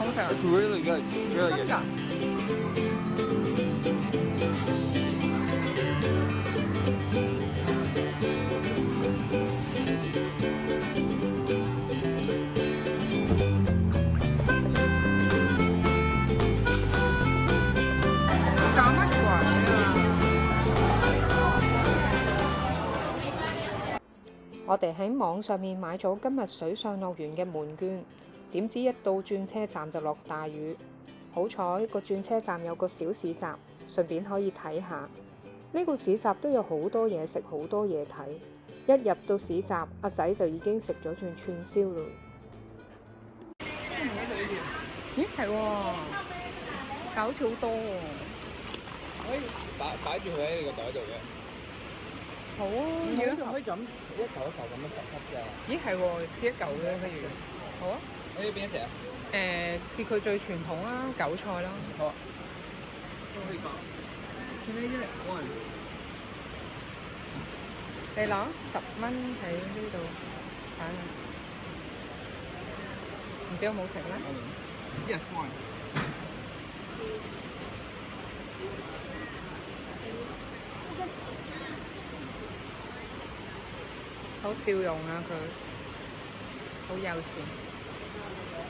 好食啊！ It's really good. Really 真 good. 㗎？搞乜鬼啊？我哋喺網上面買咗今日水上樂園嘅門券，點知一到轉車站就落大雨。好彩個轉車站有個小市集，順便可以睇下。呢個市集都有好多嘢食，好多嘢睇。一入到市集，阿仔就已經食咗轉串燒嘞。咦係喎，搞似好多喎。可以擺住佢喺你個袋度嘅。好啊，如果可以就咁一嚿一嚿咁樣十粒啫。咦係喎，試一嚿嘅不如。好啊。你要邊一隻啊？試佢最傳統啦，韭菜啦。好啊。Sorry 吧。Can I get one？你攞10蚊喺呢度散啦。唔知有冇食咧？ Yes, one. 好笑容啊佢，好友善。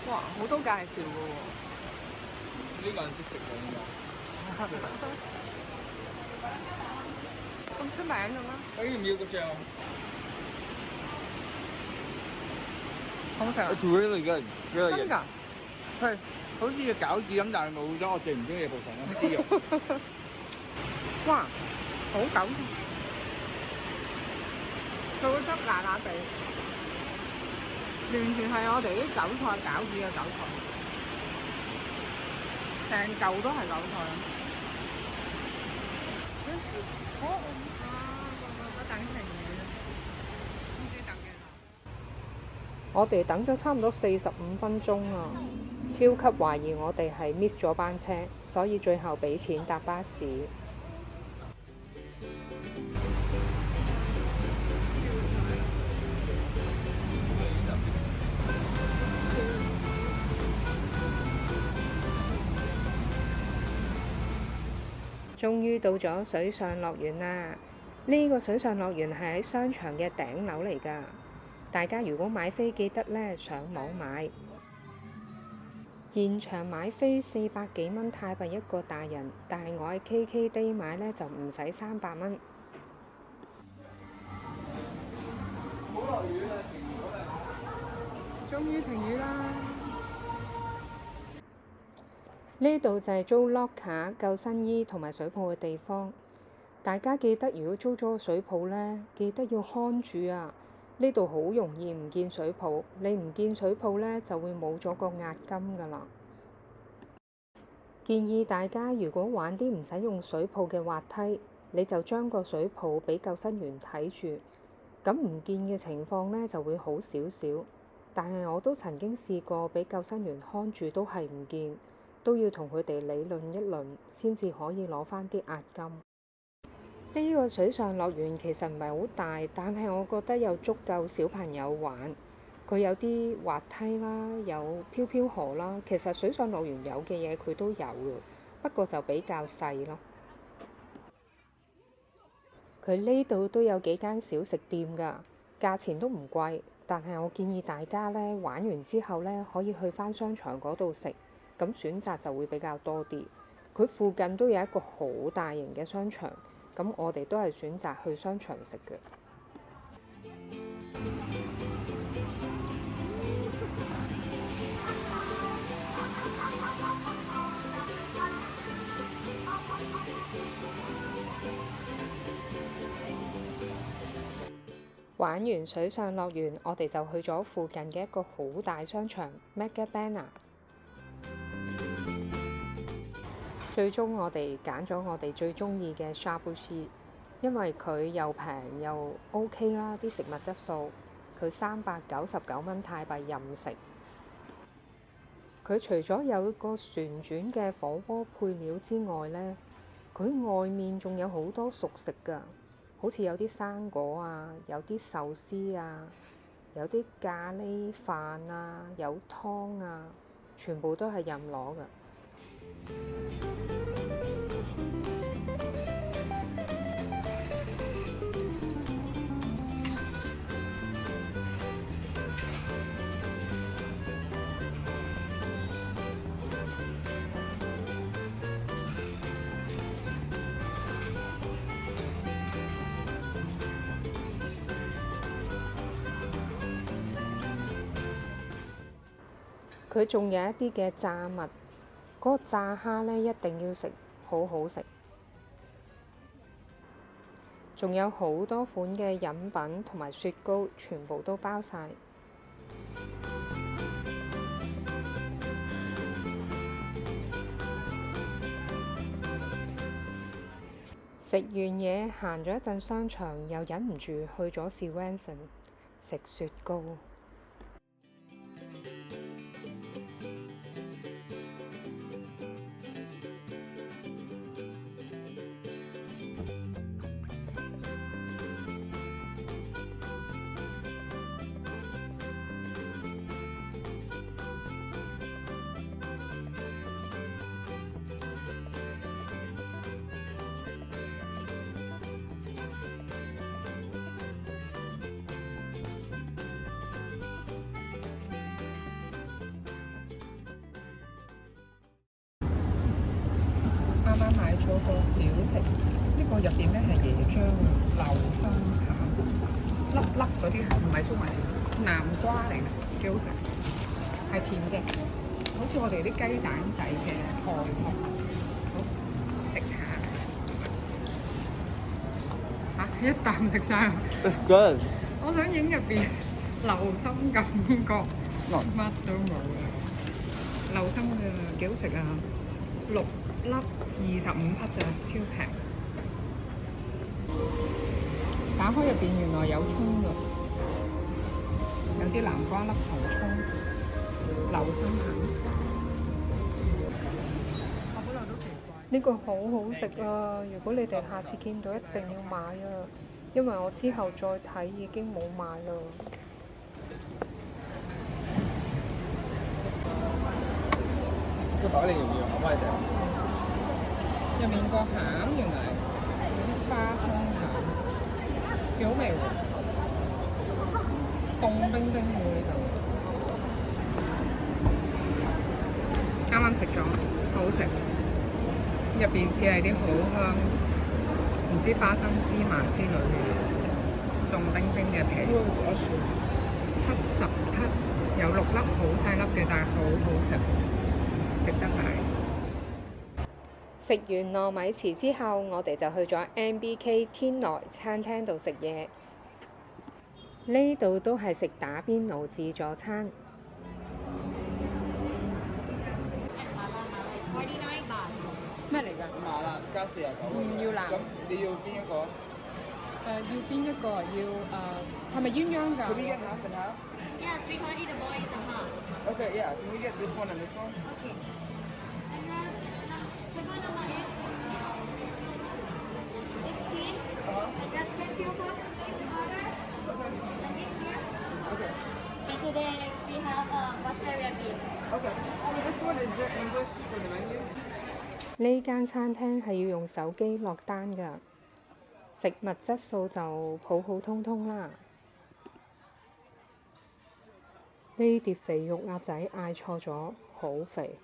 哇，好多介紹嘅喎。呢個人識食㗎應咁出名嘅咩？該。你要唔要個醬好唔好食啊？ ？It's really good. Really 真 good. 㗎？係好似個餃子咁，但係冇咗我最唔中意嘅部分咯，啲肉。哇，好韭菜，佢個汁辣辣地，完全係我哋啲韭菜餃子嘅韭菜，成嚿都係韭菜。我等成嘢啦，唔知等幾耐。我哋等咗差唔多45分鐘啊，超級懷疑我哋係 miss 咗班車，所以最後俾錢搭巴士。終於到咗水上樂園啦！呢個水上樂園係喺商場嘅頂樓嚟㗎。大家如果買飛記得呢上網買，現場買飛400幾蚊泰幣一個大人，但係我喺 KKday 買呢就唔使300蚊。終於停雨啦！呢度就係租 locker、救生衣同埋水泡嘅地方。大家記得，如果租咗個水泡呢，記得要看住啊！呢度好容易唔見水泡，你唔見水泡呢，就會冇咗個押金㗎啦。建議大家如果玩啲唔使用水泡嘅滑梯，你就將個水泡俾救生員睇住，咁唔見嘅情況呢就會好少少。但係我都曾經試過俾救生員看住都係唔見，都要同佢哋理論一輪先至可以攞返啲押金。呢個水上樂園其實唔係好大，但係我覺得有足夠小朋友玩。佢有啲滑梯啦，有漂漂河啦。其實水上樂園有嘅嘢佢都有嘅，不過就比較細咯。佢呢度都有幾間小食店㗎，價錢都唔貴。但係我建議大家呢，玩完之後呢，可以去返商場嗰度食，咁選擇就會比較多啲。佢附近都有一個好大型嘅商場，咁我哋都係選擇去商場食嘅。玩完水上樂園，我哋就去咗附近嘅一個好大商場 Megabana。最終我哋揀咗我哋最中意嘅 Shabu Shi，因為佢又平又 OK 啦，啲食物質素。佢399蚊泰幣任食。佢除咗有個旋轉嘅火鍋配料之外呢，佢外面仲有好多熟食㗎。好似有啲生果啊，有啲壽司啊，有啲咖喱飯啊，有湯啊，全部都係任攞㗎。佢仲有一啲嘅炸物，嗰個炸蝦呢一定要食，好好食。仲有好多款嘅飲品同埋雪糕，全部都包晒。食完嘢行咗一陣商場，又忍唔住去咗 Swenson 食雪糕。啱啱買咗個小食，呢個入邊咧係椰漿流心餡，粒粒嗰啲唔係粟米，南瓜嚟嘅，幾好食，係甜嘅，好似我哋啲雞蛋仔嘅菜殼。好，食下嚇，一啖食晒。Good。我想影入邊流心感覺，乜都冇啊！流心㗎，幾好食啊！6粒25匹咋，超平。打開入邊原來有葱㗎，有啲南瓜粒同葱，流心餡。我本來都奇怪。呢個好好食啊！如果你哋下次見到一定要買啊，因為我之後再睇已經冇買啦。個袋你要唔要？可唔可以訂？入面個餡原來有啲花生餡，幾好味喎！凍冰冰喎呢度，啱啱食咗，好食。入邊似係啲好香，唔知花生芝麻之類嘅嘢，凍冰冰嘅皮。70匹，有6粒好細粒嘅，但係好好食，值得買。食完糯米糍之後，我哋就去咗 MBK 天來餐廳度食嘢。呢度都係食打邊爐自助餐。咩嚟㗎？麻辣加49。唔要辣。咁你要邊一個？要邊一個？係咪鴛鴦㗎 Can we get half and half? Yes, because the boy is a half. Okay, yeah. Can we get this one and this one? Okay. And then table number is 16. And just get few foods in order. And this here. Okay. And today we have Australia beef. Okay. So this one, is there English for the menu? 呢間餐廳係要用手機落單㗎，食物質素就普普通通啦。呢碟肥肉鴨仔嗌錯咗，好肥。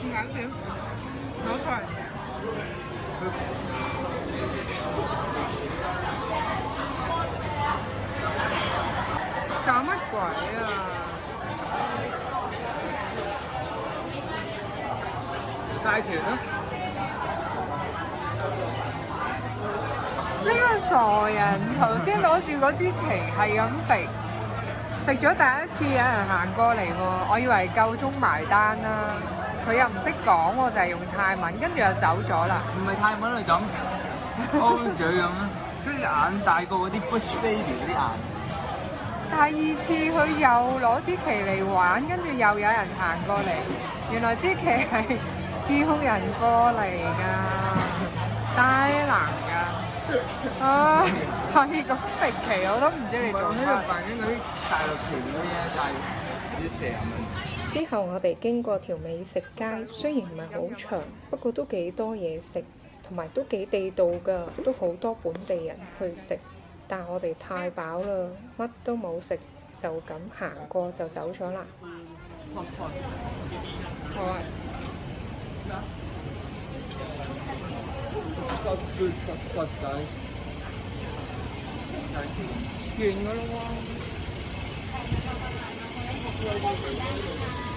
咁搞笑，攞錯人嘅。搞乜鬼啊！大條啦。呢個傻人頭先攞住嗰支旗係咁揈，揈咗第一次有人行過嚟喎，我以為夠鐘埋單啦。佢又唔識講喎，就係用泰文，跟住又走咗啦。唔係泰文嚟咁，O 嘴咁啦。跟住眼大過嗰啲 Bush Baby 嗰啲眼。第二次佢又攞支旗嚟玩，跟住又有人行過嚟，原來支旗係叫人過嚟㗎，低能㗎，啊係咁揈旗我都唔知你做喺度乜。扮緊嗰啲大陸旗嗰啲咧，但係啲蛇咁樣。之後我哋經過條美食街，雖然唔係好長，不過都幾多嘢食，同埋都幾地道㗎，都好多本地人去食。但我哋太飽啦，乜都冇食，就咁行過就走咗啦。好啊， 完㗎咯喎。